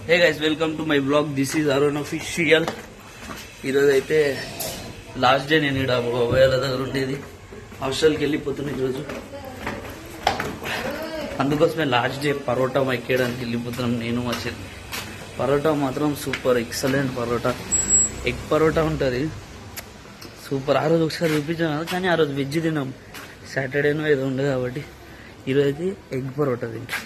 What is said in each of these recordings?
Hey guys, welcome to my blog. This is Arun official. ఈరోజు అయితే last day. నేను ఇక్కడ వేల దగ్గర ఉండేది, హాస్టల్కి వెళ్ళిపోతున్నా ఈరోజు. అందుకోసమే లాస్ట్ డే పరోటా ఎక్కేయడానికి వెళ్ళిపోతున్నాం నేను మా చెల్లి. పరోటా మాత్రం super excellent parotta. Egg parotta ఉంటుంది సూపర్. ఆ రోజు ఒకసారి చూపించాను కదా, కానీ ఆ రోజు వెజ్ తిన్నాం. సాటర్డేనో ఏదో ఉండదు కాబట్టి ఈరోజు అయితే ఎగ్ పరోటా తింటాం.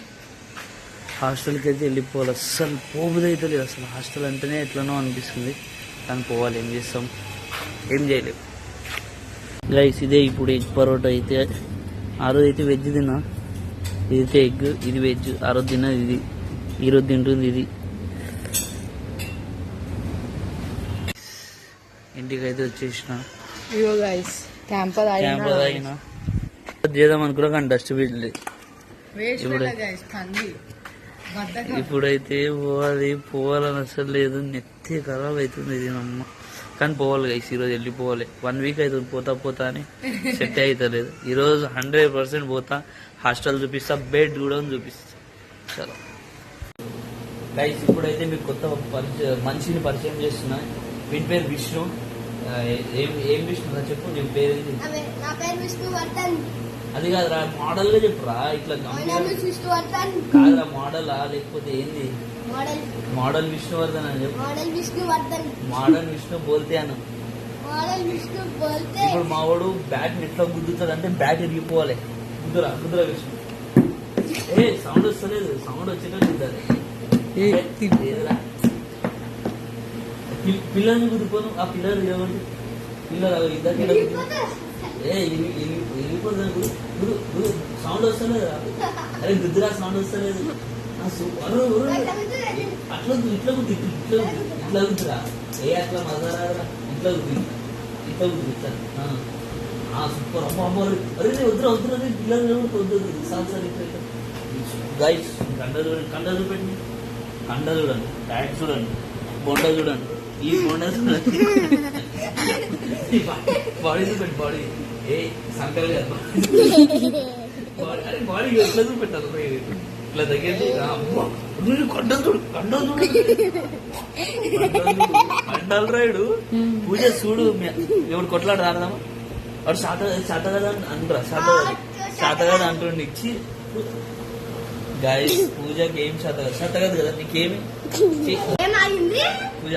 హాస్టల్కి అయితే వెళ్ళిపోవాలి. అస్సలు పోబుది అయితే లేదు. అసలు హాస్టల్ అంటేనే ఎట్లనో అనిపిస్తుంది, కానీ పోవాలి. ఏం చేస్తాం, ఏం చేయలేము గైస్. ఇదే ఇప్పుడు ఎగ్ పరోటా అయితే. ఆ రోజు అయితే వెజ్ తిన్నా, ఇదైతే ఎగ్, ఇది వెజ్. ఆ రోజు తిన్నది ఇది, ఈరోజు తింటుంది ఇది. ఇంటికి అయితే వచ్చేసిన. క్యాంప్ తాగిన చేద్దాం అనుకున్నా, కానీ డస్ట్బిన్ లేదు. ఇప్పుడైతే పోవాలని అసలు లేదు. నెత్తి ఖరాబ్ అవుతుంది ఇది నమ్మ. కానీ పోవాలి గైస్, ఈరోజు వెళ్ళిపోవాలి. 1 వీక్ అవుతుంది పోతా అని సెట్ అవుతలేదు. ఈరోజు 100% పోతా. హాస్టల్ చూపిస్తా, బెడ్ కూడా చూపిస్తా. చలో గైస్, ఇప్పుడైతే మీకు కొత్త మనిషిని పరిచయం చేస్తున్నా. వీటి పేరు విష్ణు. ఏం విష్ణు చెప్పు, నీ పేరేంటి? అది కాదురా, మోడల్ గా చెప్పురా. ఇట్లా కాదురా, మోడలా లేకపోతే ఏంది? మోడల్ విష్ణువర్ధన్ అని చెప్పు. మోడల్ విష్ణు బోల్తే అన్న. ఇప్పుడు మా వాడు బ్యాట్ ఎట్లా గుద్దుతాడు అంటే బ్యాట్ ఇరిగిపోవాలి. గుద్దురా విష్ణు. ఏ సౌండ్ వస్తలేదు, సౌండ్ వచ్చేటట్టు పిల్లల్ని గుద్దుకోను. ఆ పిల్లలు ఏమంటే పిల్లలు ఇద్దరు వెళ్ళిపోతుంది. సౌండ్ వస్తలేదు. అరే గుద్దురా, సౌండ్ వస్తలేదు. అట్లా ఇట్లా గుద్దు, ఇట్లా గుద్దురా. ఏ అట్లా మజారా, ఇట్లా గుద్దు సూపర్. అమ్మ అరే వద్దురా పిల్లలు వద్దు. సార్ ఇట్లా గైస్, కండ చూపెట్టి, కండ చూడండి, ప్యాంట్ చూడండి, బొండ చూడండి. ఈ బొండ చూడండి, బాడీ చూపెట్టి, బాడీ. ఏ సంకల్ కదా బాడీ ఎట్లా చూపెట్టాలి? ఇట్లా దగ్గర కండలు చూడు, కండలు రాయుడు. పూజ చూడు, ఎవడు కొట్లాడు రాడదామా? వాడు శాత కదా అంటారా? శాత కదా అంటుండి ఇచ్చి. గాయస్, పూజకి ఏం శాత కదా కదా, నీకేమి పూజ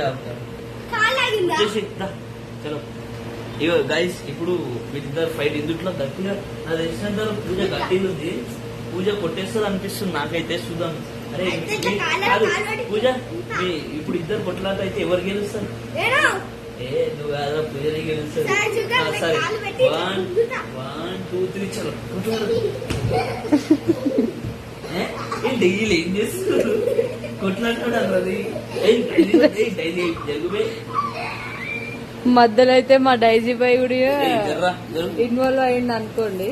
చలో. ఇగో గైస్, ఇప్పుడు వీళ్ళిద్దరు ఫైట్. ఇందుట్లో గట్టిగా నా తెలిసినంత పూజ గట్టిగా ఉంది. పూజ కొట్టేస్తుంది అనిపిస్తుంది నాకైతే. చూద్దాం. అరే పూజ, ఇప్పుడు ఇద్దరు కొట్లాట అయితే ఎవరు గెలుస్తారు? ఏ నువ్వు కాదా, పూజనే గెలుస్తుంది. సరే, 1 2 3 చలో. డైలీ ఏం చేస్తున్నారు? కొట్లాటాడు అన్నది డైలీ జరుగుబే. మధ్యలో అయితే మా డైజీ బాయ్ కూడా ఇన్వాల్వ్ అయ్యింది అనుకోండి.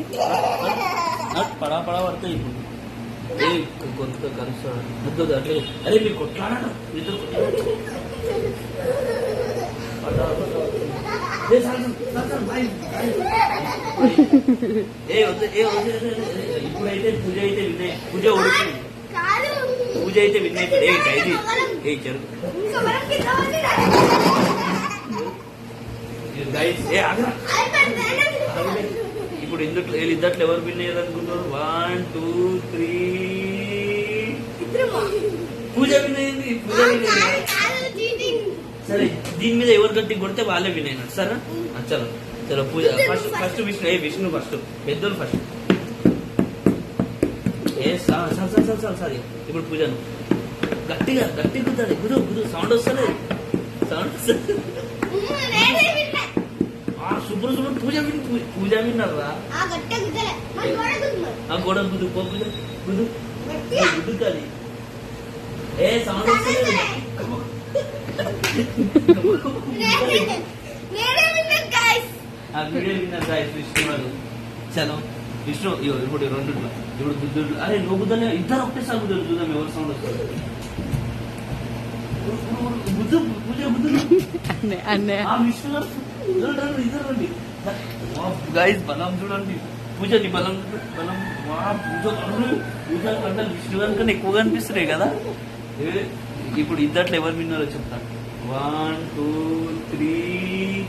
పడా పడతాయి కొంత కలుస్తాడు. అట్లే అరే మీరు కొట్లాడాలి. ఇప్పుడైతే పూజ అయితే వినయ్, పూజ ఓడిపోయింది. పూజ అయితే వినయ్. ఏ డైలీ ఏ జరుగు ఇప్పుడు వీళ్ళిద్దట్లో ఎవరు విన్ అయ్యారనుకుంటారు? 1 2 3 పూజ విన్ అయింది. పూజ విన్ అయింది. సరే, దీని మీద ఎవరు గట్టి కొడితే వాళ్ళే విన్ అయినారు. సరే చలో చలో. పూజ ఫస్ట్ విష్ణు. విష్ణు ఫస్ట్, పెద్దోళ్ళు ఫస్ట్. సారీ. ఇప్పుడు పూజను గట్టిగా కుట్టాలి. గురు సౌండ్ వస్తలేదు. శుభ్రం పూజ విన్నారా? గోడ గుద్దు కాదు. ఏ సౌండ్ వస్తలేదు. వీడియో విన్నారు గాయస్, విష్ణు వారు. చలో విష్ణు. ఇప్పుడు 2 ఇప్పుడు గుద్దుడు. అరే నువ్వు గుద్దలే, ఇద్దరు ఒకటేసారి గుద్దుడు. చూద్దాం ఎవరు సౌండ్ వస్తుంది. గుద్దు పూజ గుద్దు. విష్ణు ఇద్దరు గాయస్, బలం చూడండి. పూజని బలం పూజ కంటే విష్ణు కనుక ఎక్కువగా అనిపిస్తున్నాయి కదా. ఇప్పుడు ఇద్దట్లో ఎవరు విన్నారో చెప్తాను. 1 2 3.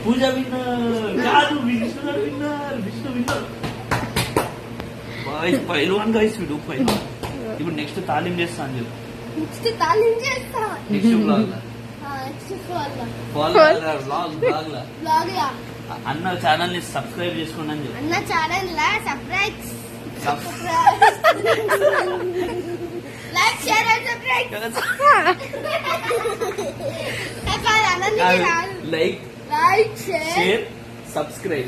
పూజ విన్నర్ కాదు, విష్ణు విన్నర్. పైల్వాన్ గైస్ వీడు పైల్వాన్. ఇప్పుడు నెక్స్ట్ తాలీం చేస్తా అని చెప్పు. నెక్స్ట్ బ్లాగ్ అన్న ఛానల్ ని సబ్స్క్రైబ్ చేసుకోండి అని చెప్పు. అన్న channel subscribe like share and subscribe. Like share subscribe.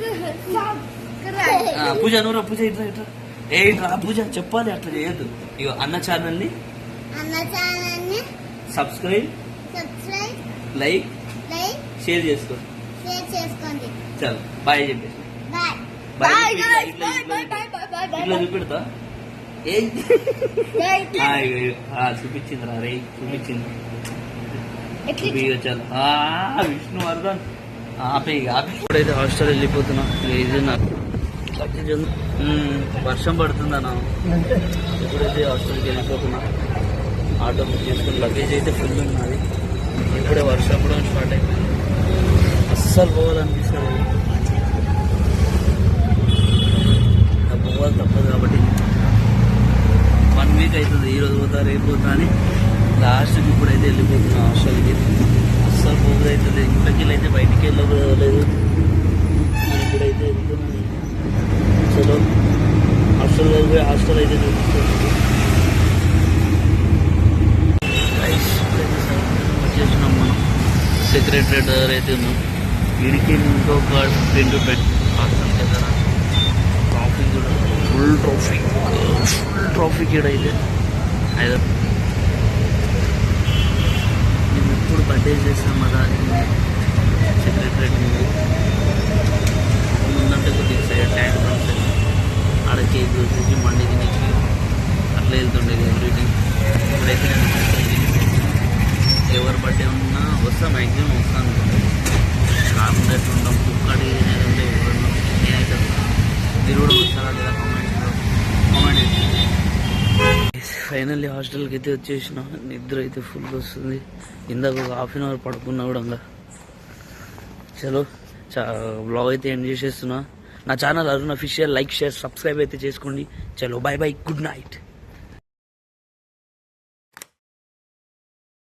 పూజ నూరా పూజ ఇట్లా పూజ చెప్పాలి, అట్లా చేయొద్దు. ఇక అన్న ఛానల్ ని సబ్స్క్రైబ్ లైక్ షేర్ చేసుకోండి. చలో బాయ్ చెప్పేసి ఇట్లా చూపెడతా. చూపించింది రా రే, చూపించింది. చలో విష్ణువర్ధన్ ఆపే ఇప్పుడైతే హాస్టల్ వెళ్ళిపోతున్నా. ఇది నాకు వర్షం పడుతుందన్నా. ఎప్పుడైతే హాస్టల్కి వెళ్ళిపోతున్నా ఆటో బుక్ చేసుకుని లగేజ్ అయితే ఫుల్ ఉన్నది. ఇప్పుడే వర్షం కూడా స్టార్ట్ అయిపోయింది. అస్సలు పోవాలనిపిస్తుంది. పోవాలి తప్పదు కాబట్టి 1 వీక్ అవుతుంది. ఈరోజు పోతా రేపు పోతా అని లాస్ట్కి ఇప్పుడైతే వెళ్ళిపోతున్నా హాస్టల్కి. అస్సలు పోదు అవుతుంది. ఇంట్లోకి అయితే బయటికి వెళ్ళలేదు. ఇప్పుడైతే వెళ్తున్నాను. చలో హాస్టల్ వెళ్ళిపోయి హాస్టల్ అయితే చూపిస్తుంది. వచ్చేసినాం మనం. సెక్రటరేట్ దగ్గర అయితే ఉన్నాం. వీడికి ఇంకొక 10 to 10 హాస్టల్ దగ్గర ట్రాఫిక్ కూడా ఫుల్ ట్రాఫిక్ ఇడైతే. అయితే మేము ఎప్పుడు బర్త్డే చేస్తాం కదా సెక్రటరేట్ ముందంటే కొద్దిగా సైడ్ ట్యాంక్ ఉంటుంది. ఆడ కేక్ వచ్చేసి మండి తినేసి అట్లా వెళ్తుండేది ఎవ్రీథింగ్. ఇప్పుడైతే ఎవరు బర్త్డే ఉన్నా వస్తా, మ్యాక్సిమం వస్తాను. కాకుండా ఉంటాం కుక్కడి నేనంటే ఎవరన్నా నేనైతే మీరు కూడా వస్తారా లేదా కామెంట్ చేసి. ఫైనల్లీ హాస్టల్కి అయితే వచ్చేసిన. నిద్ర అయితే ఫుల్ వస్తుంది. ఇందాక ఒక ½ an hour పడుకున్నా కూడా. చలో బ్లాగ్ అయితే ఎండ్ చేసేస్తున్నా. నా channel Arun official. Like share subscribe అయితే చేసుకోండి. చలో బాయ్ బాయ్, గుడ్ నైట్.